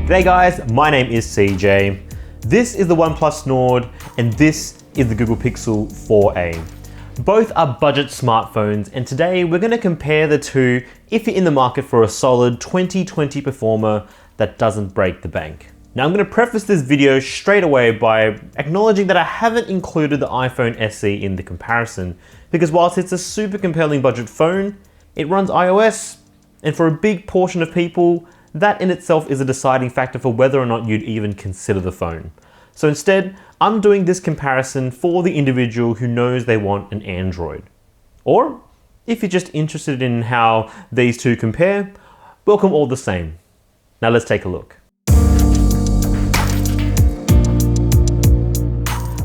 G'day guys, my name is CJ. This is the OnePlus Nord and this is the Google Pixel 4a. Both are budget smartphones and today we're going to compare the two if you're in the market for a solid 2020 performer that doesn't break the bank. Now I'm going to preface this video straight away by acknowledging that I haven't included the iPhone SE in the comparison because whilst it's a super compelling budget phone, it runs iOS, and for a big portion of people, that in itself is a deciding factor for whether or not you'd even consider the phone. So instead, I'm doing this comparison for the individual who knows they want an Android. Or, if you're just interested in how these two compare, welcome all the same. Now let's take a look.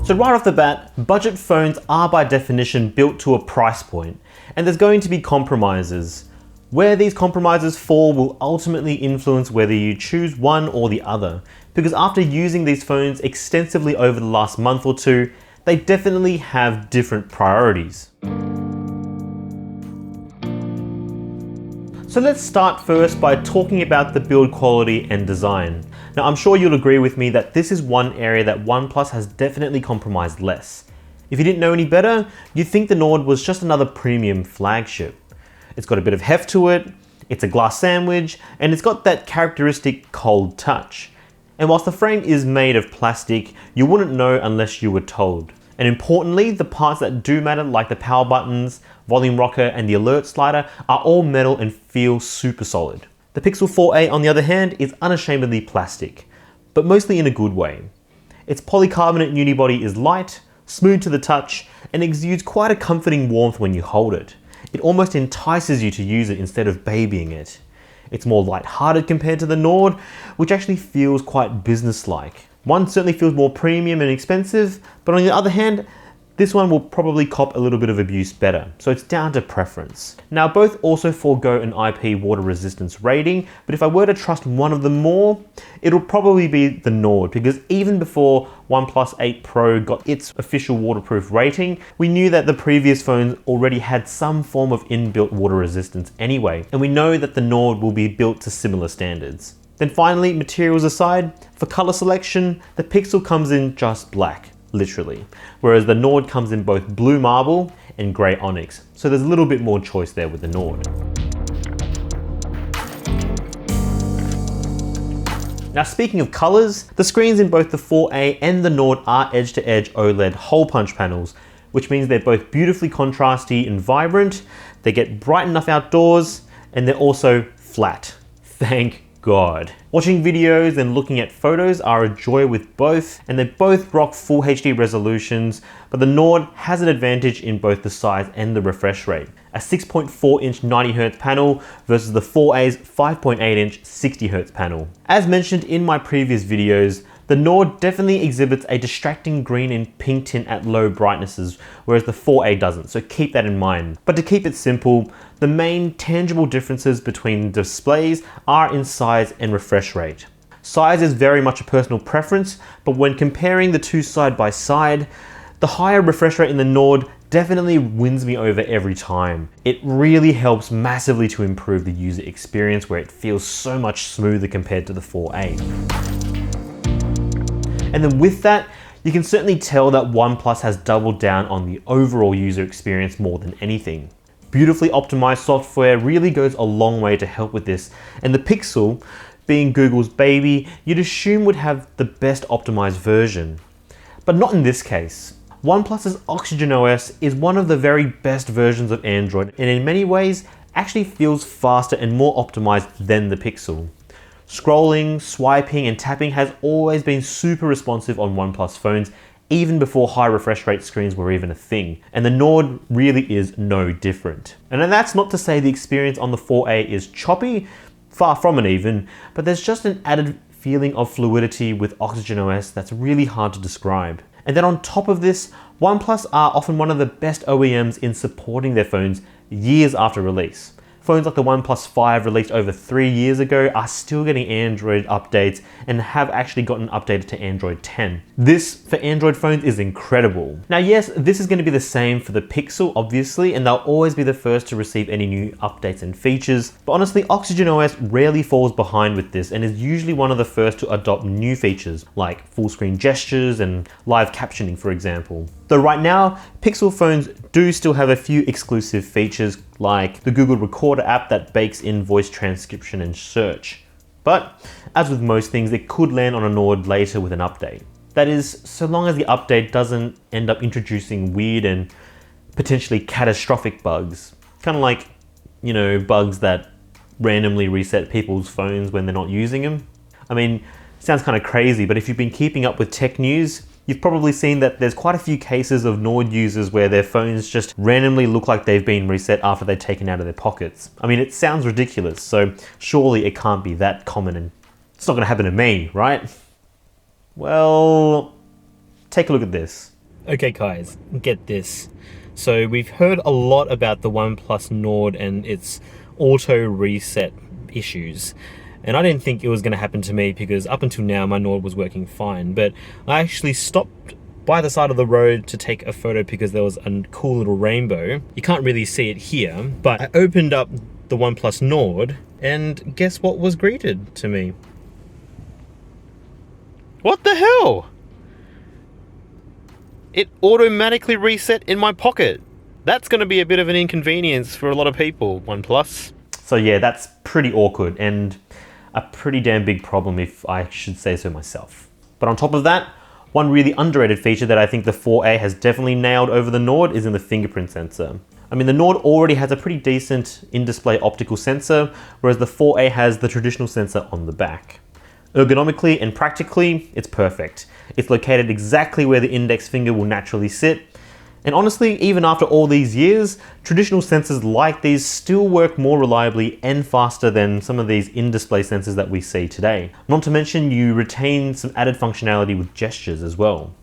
So right off the bat, budget phones are by definition built to a price point, and there's going to be compromises. Where these compromises fall will ultimately influence whether you choose one or the other, because after using these phones extensively over the last month or two, they definitely have different priorities. So let's start first by talking about the build quality and design. Now I'm sure you'll agree with me that this is one area that OnePlus has definitely compromised less. If you didn't know any better, you'd think the Nord was just another premium flagship. It's got a bit of heft to it, it's a glass sandwich, and it's got that characteristic cold touch. And whilst the frame is made of plastic, you wouldn't know unless you were told. And importantly, the parts that do matter, like the power buttons, volume rocker, and the alert slider, are all metal and feel super solid. The Pixel 4a, on the other hand, is unashamedly plastic, but mostly in a good way. Its polycarbonate unibody is light, smooth to the touch, and exudes quite a comforting warmth when you hold it. It almost entices you to use it instead of babying it. It's more light-hearted compared to the Nord, which actually feels quite business-like. One certainly feels more premium and expensive, but on the other hand, this one will probably cop a little bit of abuse better, so it's down to preference. Now both also forego an IP water resistance rating, but if I were to trust one of them more, it'll probably be the Nord, because even before OnePlus 8 Pro got its official waterproof rating, we knew that the previous phones already had some form of inbuilt water resistance anyway, and we know that the Nord will be built to similar standards. Then finally, materials aside, for color selection, the Pixel comes in just black. Literally, whereas the Nord comes in both blue marble and grey onyx, so there's a little bit more choice there with the Nord. Now speaking of colours, the screens in both the 4a and the Nord are edge-to-edge OLED hole punch panels, which means they're both beautifully contrasty and vibrant, they get bright enough outdoors, and they're also flat. Thank God. Watching videos and looking at photos are a joy with both, and they both rock full HD resolutions, but the Nord has an advantage in both the size and the refresh rate. A 6.4-inch 90Hz panel versus the 4a's 5.8-inch 60Hz panel. As mentioned in my previous videos, the Nord definitely exhibits a distracting green and pink tint at low brightnesses, whereas the 4a doesn't, so keep that in mind. But to keep it simple, the main tangible differences between displays are in size and refresh rate. Size is very much a personal preference, but when comparing the two side by side, the higher refresh rate in the Nord definitely wins me over every time. It really helps massively to improve the user experience where it feels so much smoother compared to the 4a. And then with that, you can certainly tell that OnePlus has doubled down on the overall user experience more than anything. Beautifully optimized software really goes a long way to help with this, and the Pixel, being Google's baby, you'd assume would have the best optimized version. But not in this case. OnePlus's Oxygen OS is one of the very best versions of Android, and in many ways actually feels faster and more optimized than the Pixel. Scrolling, swiping, and tapping has always been super responsive on OnePlus phones, even before high refresh rate screens were even a thing, and the Nord really is no different. And that's not to say the experience on the 4a is choppy, far from it even, but there's just an added feeling of fluidity with Oxygen OS that's really hard to describe. And then on top of this, OnePlus are often one of the best OEMs in supporting their phones years after release. Phones like the OnePlus 5 released over 3 years ago are still getting Android updates and have actually gotten updated to Android 10. This, for Android phones, is incredible. Now yes, this is going to be the same for the Pixel, obviously, and they'll always be the first to receive any new updates and features. But honestly, Oxygen OS rarely falls behind with this and is usually one of the first to adopt new features like full screen gestures and live captioning, for example. Though right now, Pixel phones do still have a few exclusive features like the Google Recorder app that bakes in voice transcription and search. But as with most things, it could land on a Nord later with an update. That is, so long as the update doesn't end up introducing weird and potentially catastrophic bugs. Kind of like, you know, bugs that randomly reset people's phones when they're not using them. I mean, sounds kind of crazy, but if you've been keeping up with tech news, you've probably seen that there's quite a few cases of Nord users where their phones just randomly look like they've been reset after they're taken out of their pockets. I mean, it sounds ridiculous, so surely it can't be that common and it's not gonna happen to me, right? Well, take a look at this. Okay guys, get this. So we've heard a lot about the OnePlus Nord and its auto reset issues. And I didn't think it was going to happen to me because up until now my Nord was working fine, but I actually stopped by the side of the road to take a photo because there was a cool little rainbow. You can't really see it here, but I opened up the OnePlus Nord and guess what was greeted to me? What the hell? It automatically reset in my pocket. That's going to be a bit of an inconvenience for a lot of people, OnePlus. So yeah, that's pretty awkward and a pretty damn big problem if I should say so myself. But on top of that, one really underrated feature that I think the 4A has definitely nailed over the Nord is in the fingerprint sensor. I mean, the Nord already has a pretty decent in-display optical sensor, whereas the 4A has the traditional sensor on the back. Ergonomically and practically, it's perfect. It's located exactly where the index finger will naturally sit. And honestly, even after all these years, traditional sensors like these still work more reliably and faster than some of these in-display sensors that we see today. Not to mention, you retain some added functionality with gestures as well.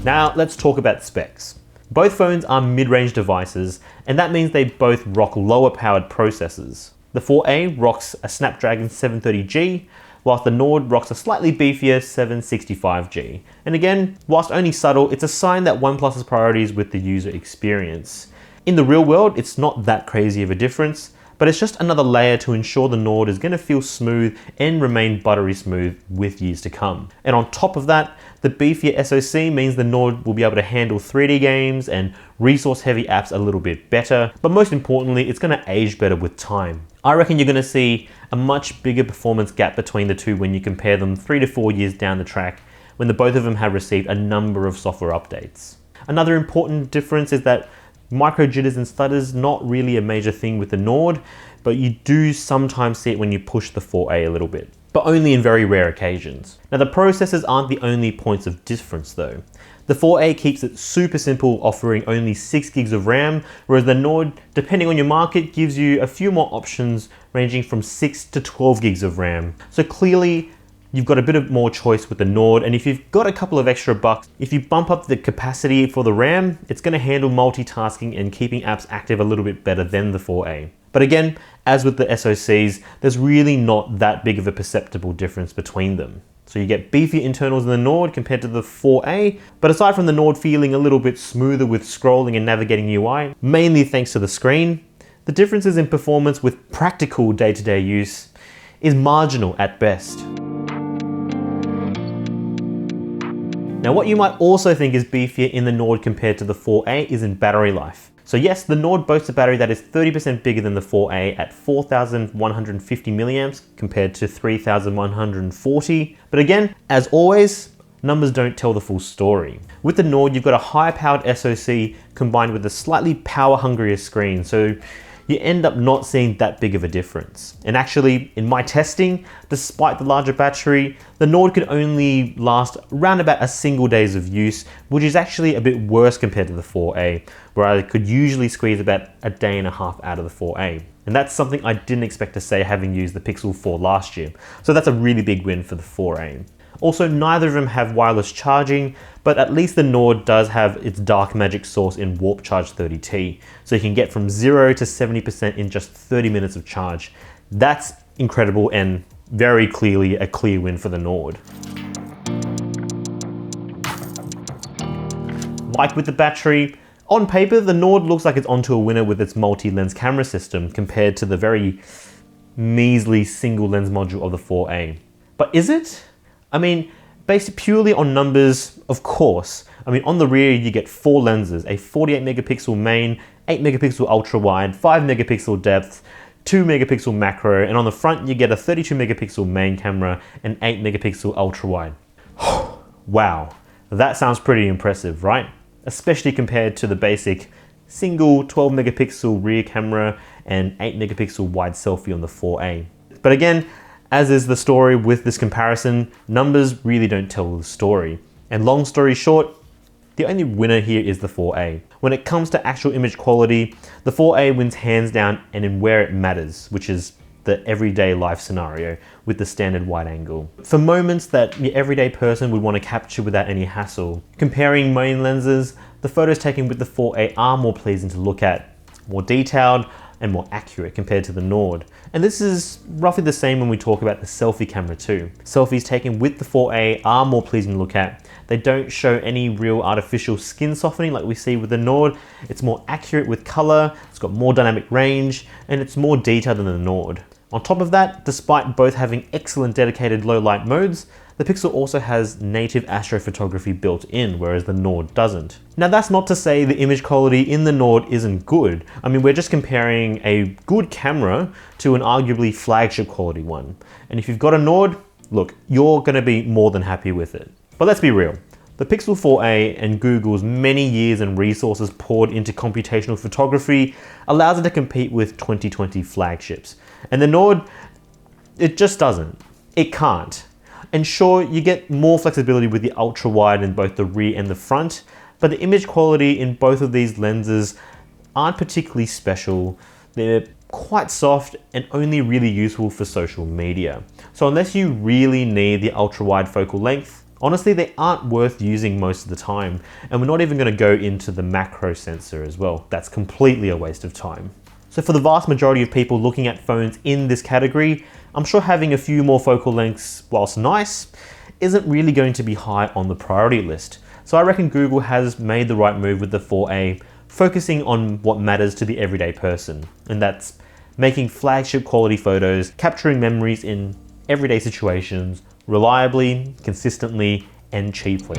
Now, let's talk about specs. Both phones are mid-range devices, and that means they both rock lower powered processors. The 4A rocks a Snapdragon 730G, whilst the Nord rocks a slightly beefier 765G. And again, whilst only subtle, it's a sign that OnePlus has priorities with the user experience. In the real world, it's not that crazy of a difference, but it's just another layer to ensure the Nord is going to feel smooth and remain buttery smooth with years to come. And on top of that, the beefier SoC means the Nord will be able to handle 3D games and resource-heavy apps a little bit better, but most importantly, it's going to age better with time. I reckon you're going to see a much bigger performance gap between the two when you compare them 3 to 4 years down the track, when the both of them have received a number of software updates. Another important difference is that micro jitters and stutters not really a major thing with the Nord, but you do sometimes see it when you push the 4A a little bit, but only in very rare occasions. Now the processors aren't the only points of difference though. The 4A keeps it super simple, offering only 6 gigs of RAM, whereas the Nord, depending on your market, gives you a few more options ranging from 6 to 12 gigs of RAM. So clearly, you've got a bit of more choice with the Nord, and if you've got a couple of extra bucks, if you bump up the capacity for the RAM, it's going to handle multitasking and keeping apps active a little bit better than the 4A. But again, as with the SoCs, there's really not that big of a perceptible difference between them. So you get beefier internals in the Nord compared to the 4A, but aside from the Nord feeling a little bit smoother with scrolling and navigating UI, mainly thanks to the screen, the differences in performance with practical day-to-day use is marginal at best. Now what you might also think is beefier in the Nord compared to the 4A is in battery life. So yes, the Nord boasts a battery that is 30% bigger than the 4A at 4,150 milliamps compared to 3,140. But again, as always, numbers don't tell the full story. With the Nord, you've got a higher powered SoC combined with a slightly power hungrier screen, so you end up not seeing that big of a difference. And actually, in my testing, despite the larger battery, the Nord could only last around about a single days of use, which is actually a bit worse compared to the 4A, where I could usually squeeze about a day and a half out of the 4A. And that's something I didn't expect to say having used the Pixel 4 last year. So that's a really big win for the 4A. Also, neither of them have wireless charging, but at least the Nord does have its dark magic source in Warp Charge 30T, so you can get from 0 to 70% in just 30 minutes of charge. That's incredible and very clearly a clear win for the Nord. Like with the battery, on paper, the Nord looks like it's onto a winner with its multi-lens camera system compared to the very measly single lens module of the 4A. But is it? I mean, based purely on numbers, of course. I mean, on the rear, you get 4 lenses, a 48 megapixel main, 8 megapixel ultra wide, 5 megapixel depth, 2 megapixel macro, and on the front, you get a 32 megapixel main camera and 8 megapixel ultra wide. Wow, that sounds pretty impressive, right? Especially compared to the basic single 12 megapixel rear camera and 8 megapixel wide selfie on the 4A. But again, as is the story with this comparison, numbers really don't tell the story. And long story short, the only winner here is the 4A. When it comes to actual image quality, the 4A wins hands down and in where it matters, which is the everyday life scenario with the standard wide angle. For moments that your everyday person would want to capture without any hassle. Comparing main lenses, the photos taken with the 4A are more pleasing to look at, more detailed and more accurate compared to the Nord. And this is roughly the same when we talk about the selfie camera too. Selfies taken with the 4A are more pleasing to look at. They don't show any real artificial skin softening like we see with the Nord. It's more accurate with color, it's got more dynamic range, and it's more detailed than the Nord. On top of that, despite both having excellent dedicated low light modes, the Pixel also has native astrophotography built in, whereas the Nord doesn't. Now that's not to say the image quality in the Nord isn't good. I mean, we're just comparing a good camera to an arguably flagship quality one. And if you've got a Nord, look, you're gonna be more than happy with it. But let's be real. The Pixel 4a and Google's many years and resources poured into computational photography allows it to compete with 2020 flagships. And the Nord, it just doesn't. It can't. And sure, you get more flexibility with the ultra wide in both the rear and the front, but the image quality in both of these lenses aren't particularly special. They're quite soft and only really useful for social media. So unless you really need the ultra wide focal length, honestly, they aren't worth using most of the time. And we're not even going to go into the macro sensor as well. That's completely a waste of time. So for the vast majority of people looking at phones in this category, I'm sure having a few more focal lengths, whilst nice, isn't really going to be high on the priority list. So I reckon Google has made the right move with the 4A, focusing on what matters to the everyday person. And that's making flagship quality photos, capturing memories in everyday situations, reliably, consistently, and cheaply.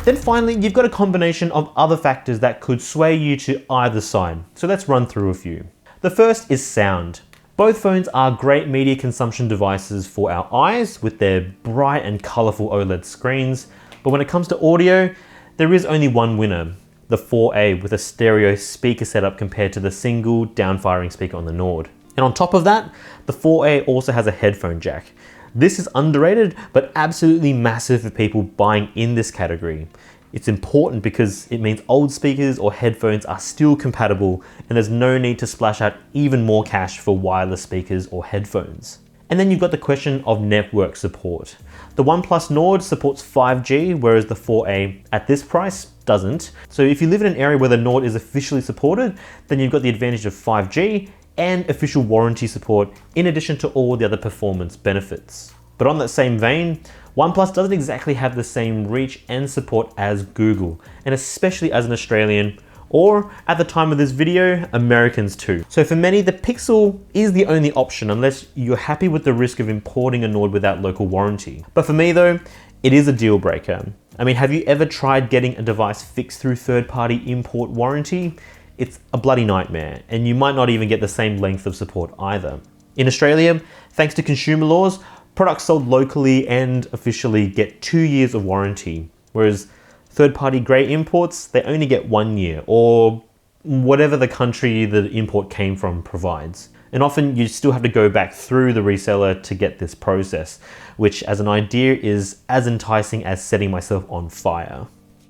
Then finally, you've got a combination of other factors that could sway you to either side. So let's run through a few. The first is sound. Both phones are great media consumption devices for our eyes with their bright and colorful OLED screens. But when it comes to audio, there is only one winner, the 4A with a stereo speaker setup compared to the single downfiring speaker on the Nord. And on top of that, the 4A also has a headphone jack. This is underrated, but absolutely massive for people buying in this category. It's important because it means old speakers or headphones are still compatible and there's no need to splash out even more cash for wireless speakers or headphones. And then you've got the question of network support. The OnePlus Nord supports 5G, whereas the 4A at this price doesn't. So if you live in an area where the Nord is officially supported, then you've got the advantage of 5G and official warranty support in addition to all the other performance benefits. But on that same vein, OnePlus doesn't exactly have the same reach and support as Google, and especially as an Australian, or at the time of this video, Americans too. So for many, the Pixel is the only option unless you're happy with the risk of importing a Nord without local warranty. But for me though, it is a deal breaker. I mean, have you ever tried getting a device fixed through third-party import warranty? It's a bloody nightmare, and you might not even get the same length of support either. In Australia, thanks to consumer laws, products sold locally and officially get 2 years of warranty, whereas third-party grey imports, they only get 1 year, or whatever the country the import came from provides. And often you still have to go back through the reseller to get this process, which as an idea is as enticing as setting myself on fire.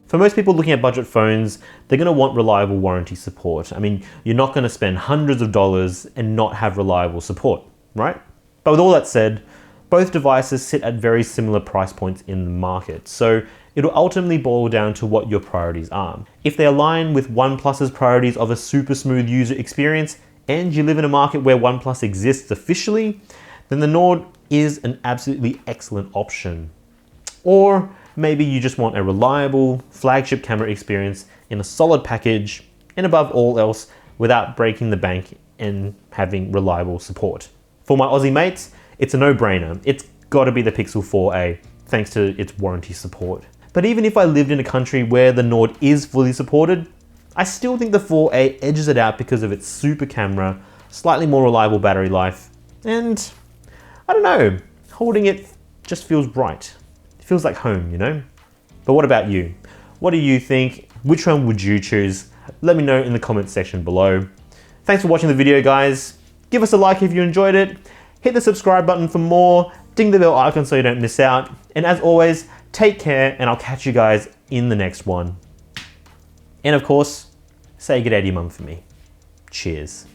For most people looking at budget phones, they're going to want reliable warranty support. I mean, you're not going to spend hundreds of dollars and not have reliable support, right? But with all that said, both devices sit at very similar price points in the market, so it'll ultimately boil down to what your priorities are. If they align with OnePlus's priorities of a super smooth user experience, and you live in a market where OnePlus exists officially, then the Nord is an absolutely excellent option. Or maybe you just want a reliable flagship camera experience in a solid package, and above all else, without breaking the bank and having reliable support. For my Aussie mates, it's a no-brainer. It's gotta be the Pixel 4a, thanks to its warranty support. But even if I lived in a country where the Nord is fully supported, I still think the 4a edges it out because of its super camera, slightly more reliable battery life, and I don't know, holding it just feels right. It feels like home, you know? But what about you? What do you think? Which one would you choose? Let me know in the comment section below. Thanks for watching the video, guys. Give us a like if you enjoyed it. Hit the subscribe button for more. Ding the bell icon so you don't miss out. And as always, take care, and I'll catch you guys in the next one. And of course, say good day to your mum for me. Cheers.